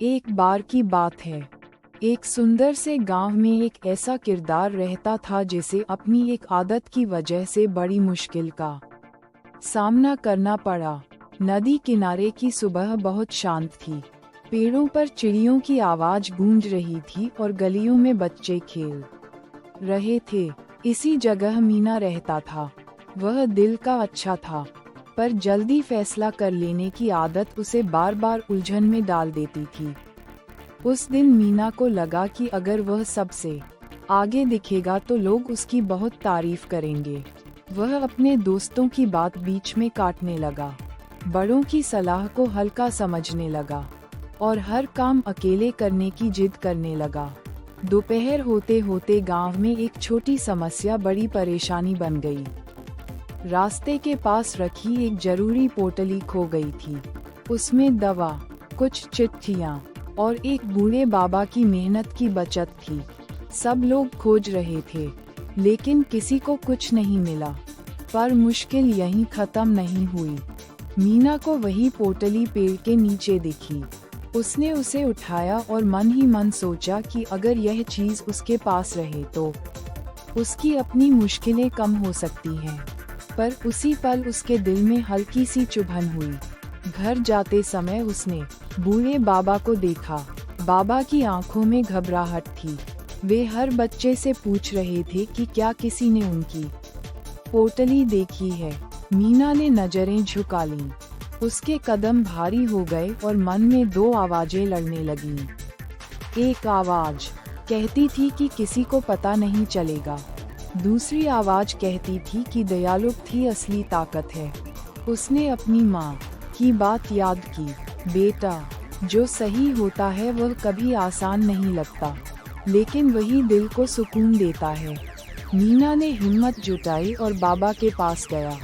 एक बार की बात है। एक सुंदर से गांव में एक ऐसा किरदार रहता था जिसे अपनी एक आदत की वजह से बड़ी मुश्किल का सामना करना पड़ा। नदी किनारे की सुबह बहुत शांत थी। पेड़ों पर चिड़ियों की आवाज गूंज रही थी और गलियों में बच्चे खेल रहे थे। इसी जगह मीना रहता था। वह दिल का अच्छा था, पर जल्दी फैसला कर लेने की आदत उसे बार बार उलझन में डाल देती थी। उस दिन मीना को लगा कि अगर वह सबसे आगे दिखेगा तो लोग उसकी बहुत तारीफ करेंगे। वह अपने दोस्तों की बात बीच में काटने लगा, बड़ों की सलाह को हल्का समझने लगा और हर काम अकेले करने की जिद करने लगा। दोपहर होते होते गांव में एक छोटी समस्या बड़ी परेशानी बन गई। रास्ते के पास रखी एक जरूरी पोटली खो गई थी। उसमें दवा, कुछ चिट्ठियां और एक बूढ़े बाबा की मेहनत की बचत थी। सब लोग खोज रहे थे, लेकिन किसी को कुछ नहीं मिला। पर मुश्किल यहीं खत्म नहीं हुई। मीना को वही पोटली पेड़ के नीचे दिखी। उसने उसे उठाया और मन ही मन सोचा कि अगर यह चीज उसके पास रहे तो उसकी अपनी मुश्किलें कम हो सकती हैं। पर उसी पल उसके दिल में हल्की सी चुभन हुई। घर जाते समय उसने बूढ़े बाबा को देखा। बाबा की आंखों में घबराहट थी। वे हर बच्चे से पूछ रहे थे कि क्या किसी ने उनकी पोटली देखी है। मीना ने नजरें झुका लीं। उसके कदम भारी हो गए और मन में दो आवाजें लड़ने लगीं। एक आवाज कहती थी कि किसी को पता नहीं चलेगा। दूसरी आवाज कहती थी कि दयालुता ही असली ताकत है। उसने अपनी माँ की बात याद की, बेटा, जो सही होता है वह कभी आसान नहीं लगता, लेकिन वही दिल को सुकून देता है। मीना ने हिम्मत जुटाई और बाबा के पास गया।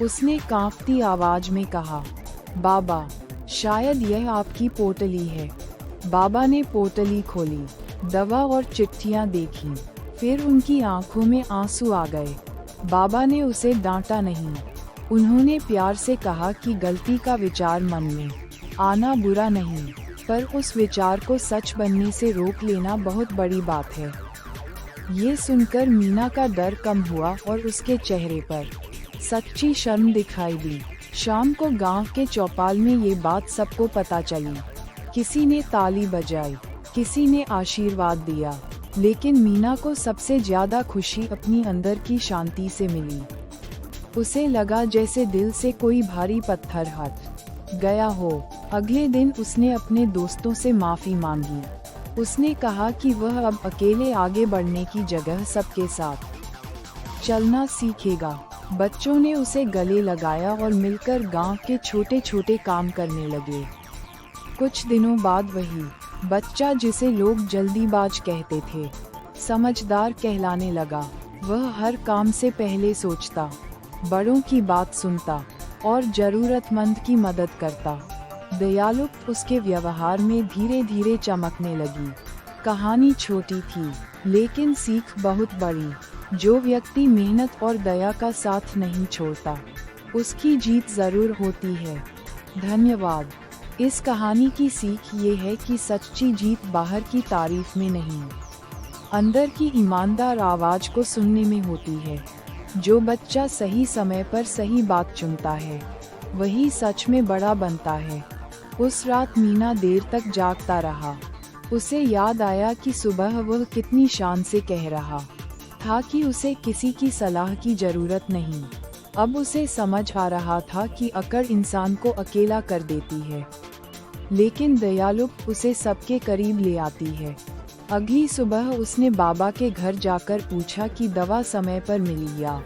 उसने कांपती आवाज में कहा, बाबा, शायद यह आपकी पोटली है। बाबा ने पोटली खोली, दवा और चिट्ठियां देखी। फिर उनकी आंखों में आंसू आ गए। बाबा ने उसे डांटा नहीं। उन्होंने प्यार से कहा कि गलती का विचार मन में आना बुरा नहीं, पर उस विचार को सच बनने से रोक लेना बहुत बड़ी बात है। ये सुनकर मीना का डर कम हुआ और उसके चेहरे पर सच्ची शर्म दिखाई दी। शाम को गांव के चौपाल में ये बात सबको पता चली। किसी ने ताली बजाई, किसी ने आशीर्वाद दिया, लेकिन मीना को सबसे ज्यादा खुशी अपनी अंदर की शांति से मिली। उसे लगा जैसे दिल से कोई भारी पत्थर हट गया हो। अगले दिन उसने अपने दोस्तों से माफी मांगी। उसने कहा कि वह अब अकेले आगे बढ़ने की जगह सबके साथ चलना सीखेगा। बच्चों ने उसे गले लगाया और मिलकर गांव के छोटे छोटे काम करने लगे। कुछ दिनों बाद वही बच्चा जिसे लोग जल्दीबाज कहते थे, समझदार कहलाने लगा। वह हर काम से पहले सोचता, बड़ों की बात सुनता और जरूरतमंद की मदद करता। दयालुता उसके व्यवहार में धीरे धीरे चमकने लगी। कहानी छोटी थी, लेकिन सीख बहुत बड़ी। जो व्यक्ति मेहनत और दया का साथ नहीं छोड़ता, उसकी जीत जरूर होती है। धन्यवाद। इस कहानी की सीख ये है कि सच्ची जीत बाहर की तारीफ में नहीं, अंदर की ईमानदार आवाज को सुनने में होती है। जो बच्चा सही समय पर सही बात चुनता है, वही सच में बड़ा बनता है। उस रात मीना देर तक जागता रहा। उसे याद आया कि सुबह वह कितनी शान से कह रहा था कि उसे किसी की सलाह की जरूरत नहीं। अब उसे समझ आ रहा था कि अकड़ इंसान को अकेला कर देती है, लेकिन दयालुता उसे सबके करीब ले आती है। अगली सुबह उसने बाबा के घर जाकर पूछा कि दवा समय पर मिली या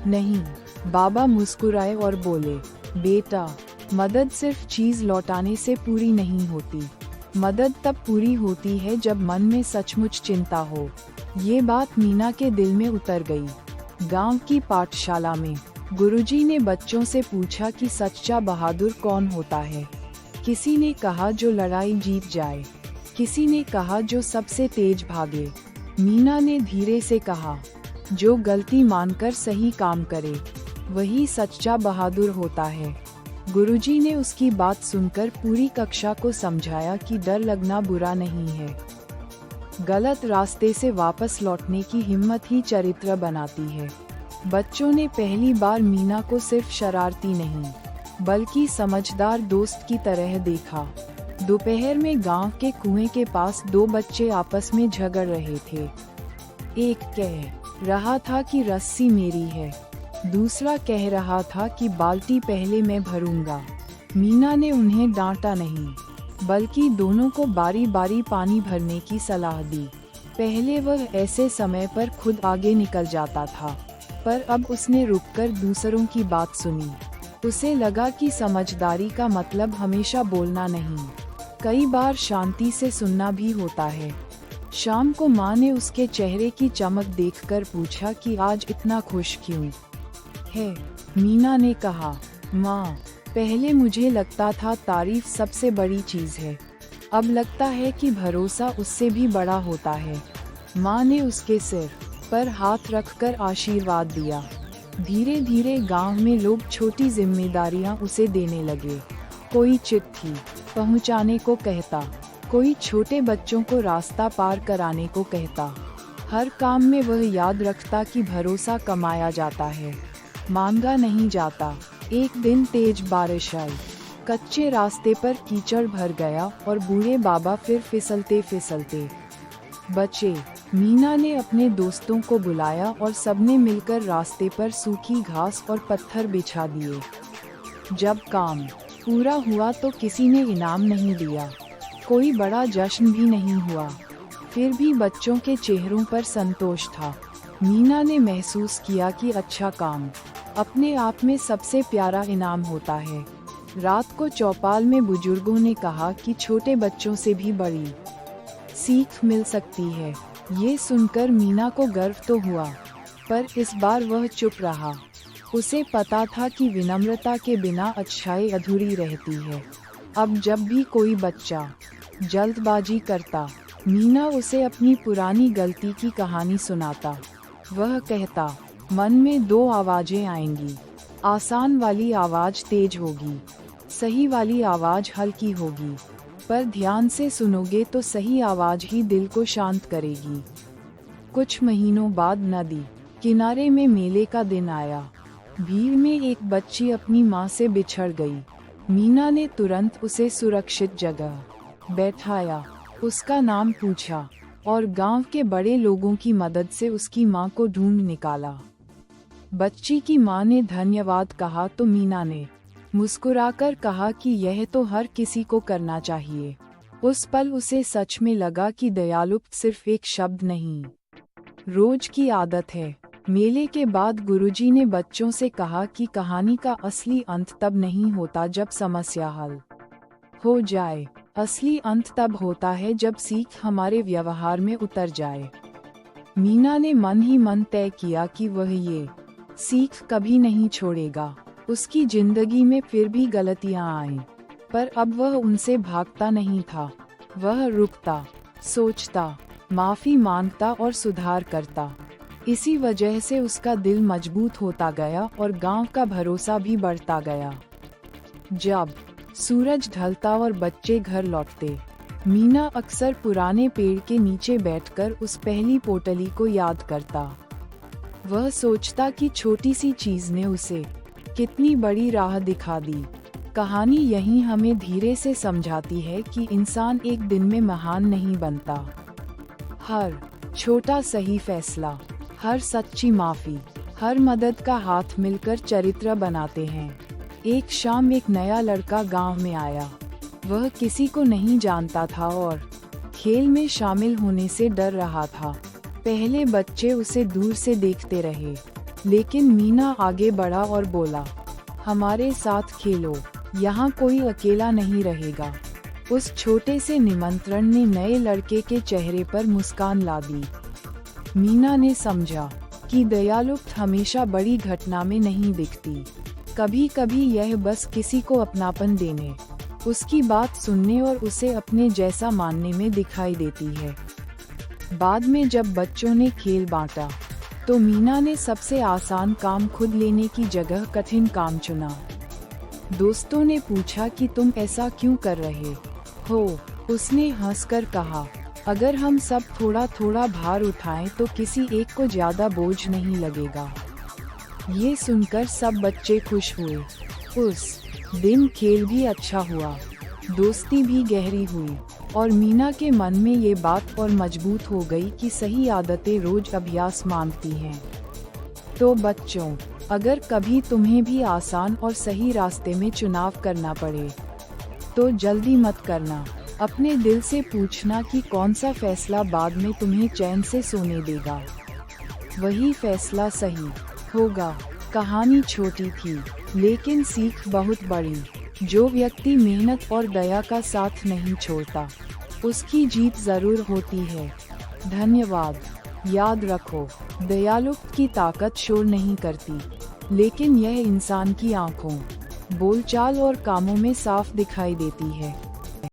नहीं। बाबा मुस्कुराए और बोले, बेटा, मदद सिर्फ चीज लौटाने से पूरी नहीं होती। मदद तब पूरी होती है जब मन में सचमुच चिंता हो। ये बात मीना के दिल में उतर गई। गांव की पाठशाला में गुरुजी ने बच्चों से पूछा कि सच्चा बहादुर कौन होता है। किसी ने कहा जो लड़ाई जीत जाए, किसी ने कहा जो सबसे तेज भागे। मीना ने धीरे से कहा, जो गलती मानकर सही काम करे, वही सच्चा बहादुर होता है। गुरुजी ने उसकी बात सुनकर पूरी कक्षा को समझाया कि डर लगना बुरा नहीं है। गलत रास्ते से वापस लौटने की हिम्मत ही चरित्र बनाती है। बच्चों ने पहली बार मीना को सिर्फ शरारती नहीं, बल्कि समझदार दोस्त की तरह देखा। दोपहर में गांव के कुएं के पास दो बच्चे आपस में झगड़ रहे थे। एक कह रहा था कि रस्सी मेरी है, दूसरा कह रहा था कि बाल्टी पहले मैं भरूंगा। मीना ने उन्हें डांटा नहीं, बल्कि दोनों को बारी बारी पानी भरने की सलाह दी। पहले वह ऐसे समय पर खुद आगे निकल जाता था, पर अब उसने रुककर दूसरों की बात सुनी। उसे लगा कि समझदारी का मतलब हमेशा बोलना नहीं, कई बार शांति से सुनना भी होता है। शाम को माँ ने उसके चेहरे की चमक देखकर पूछा कि आज इतना खुश क्यों है। मीना ने कहा, माँ, पहले मुझे लगता था तारीफ सबसे बड़ी चीज है, अब लगता है कि भरोसा उससे भी बड़ा होता है। माँ ने उसके सिर पर हाथ रखकर आशीर्वाद दिया। धीरे धीरे गांव में लोग छोटी जिम्मेदारियां उसे देने लगे। कोई चिट्ठी पहुंचाने को कहता, कोई छोटे बच्चों को रास्ता पार कराने को कहता। हर काम में वह याद रखता कि भरोसा कमाया जाता है, मांगा नहीं जाता। एक दिन तेज बारिश आई, कच्चे रास्ते पर कीचड़ भर गया और बूढ़े बाबा फिर फिसलते फिसलते बचे। मीना ने अपने दोस्तों को बुलाया और सबने मिलकर रास्ते पर सूखी घास और पत्थर बिछा दिए। जब काम पूरा हुआ तो किसी ने इनाम नहीं दिया, कोई बड़ा जश्न भी नहीं हुआ, फिर भी बच्चों के चेहरों पर संतोष था। मीना ने महसूस किया कि अच्छा काम अपने आप में सबसे प्यारा इनाम होता है। रात को चौपाल में बुजुर्गों ने कहा कि छोटे बच्चों से भी बड़ी सीख मिल सकती है। ये सुनकर मीना को गर्व तो हुआ, पर इस बार वह चुप रहा। उसे पता था कि विनम्रता के बिना अच्छाई अधूरी रहती है। अब जब भी कोई बच्चा जल्दबाजी करता, मीना उसे अपनी पुरानी गलती की कहानी सुनाता। वह कहता, मन में दो आवाजें आएंगी, आसान वाली आवाज तेज होगी, सही वाली आवाज हल्की होगी, पर ध्यान से सुनोगे तो सही आवाज ही दिल को शांत करेगी। कुछ महीनों बाद नदी किनारे में मेले का दिन आया। भीड़ में एक बच्ची अपनी माँ से बिछड़ गई। मीना ने तुरंत उसे सुरक्षित जगह बैठाया, उसका नाम पूछा और गांव के बड़े लोगों की मदद से उसकी माँ को ढूंढ निकाला। बच्ची की माँ ने धन्यवाद कहा तो मीना ने मुस्कुराकर कहा कि यह तो हर किसी को करना चाहिए। उस पल उसे सच में लगा कि दयालुता सिर्फ एक शब्द नहीं, रोज की आदत है। मेले के बाद गुरुजी ने बच्चों से कहा कि कहानी का असली अंत तब नहीं होता जब समस्या हल हो जाए, असली अंत तब होता है जब सीख हमारे व्यवहार में उतर जाए। मीना ने मन ही मन तय किया कि वह ये सीख कभी नहीं छोड़ेगा। उसकी जिंदगी में फिर भी गलतियां आईं, पर अब वह उनसे भागता नहीं था। वह रुकता, सोचता, माफी मांगता और सुधार करता। इसी वजह से उसका दिल मजबूत होता गया और गांव का भरोसा भी बढ़ता गया। जब सूरज ढलता और बच्चे घर लौटते, मीना अक्सर पुराने पेड़ के नीचे बैठकर उस पहली पोटली को याद करता। वह सोचता कि छोटी सी चीज ने उसे कितनी बड़ी राह दिखा दी। कहानी यही हमें धीरे से समझाती है कि इंसान एक दिन में महान नहीं बनता। हर छोटा सही फैसला, हर सच्ची माफी, हर मदद का हाथ मिलकर चरित्र बनाते हैं। एक शाम एक नया लड़का गांव में आया। वह किसी को नहीं जानता था और खेल में शामिल होने से डर रहा था। पहले बच्चे उसे दूर से देखते रहे, लेकिन मीना आगे बढ़ा और बोला, हमारे साथ खेलो, यहाँ कोई अकेला नहीं रहेगा। उस छोटे से निमंत्रण ने नए लड़के के चेहरे पर मुस्कान ला दी। मीना ने समझा कि दयालुता हमेशा बड़ी घटना में नहीं दिखती, कभी कभी यह बस किसी को अपनापन देने, उसकी बात सुनने और उसे अपने जैसा मानने में दिखाई देती है। बाद में जब बच्चों ने खेल बांटा, तो मीना ने सबसे आसान काम खुद लेने की जगह कठिन काम चुना। दोस्तों ने पूछा कि तुम ऐसा क्यों कर रहे हो। उसने हंसकर कहा, अगर हम सब थोड़ा थोड़ा भार उठाएं तो किसी एक को ज्यादा बोझ नहीं लगेगा। ये सुनकर सब बच्चे खुश हुए। उस दिन खेल भी अच्छा हुआ, दोस्ती भी गहरी हुई और मीना के मन में ये बात और मजबूत हो गई कि सही आदतें रोज अभ्यास मांगती हैं। तो बच्चों, अगर कभी तुम्हें भी आसान और सही रास्ते में चुनाव करना पड़े तो जल्दी मत करना। अपने दिल से पूछना कि कौन सा फैसला बाद में तुम्हें चैन से सोने देगा, वही फैसला सही होगा। कहानी छोटी थी लेकिन सीख बहुत बड़ी। जो व्यक्ति मेहनत और दया का साथ नहीं छोड़ता उसकी जीत जरूर होती है। धन्यवाद। याद रखो, दयालुत्व की ताकत शोर नहीं करती, लेकिन यह इंसान की आंखों, बोलचाल और कामों में साफ दिखाई देती है।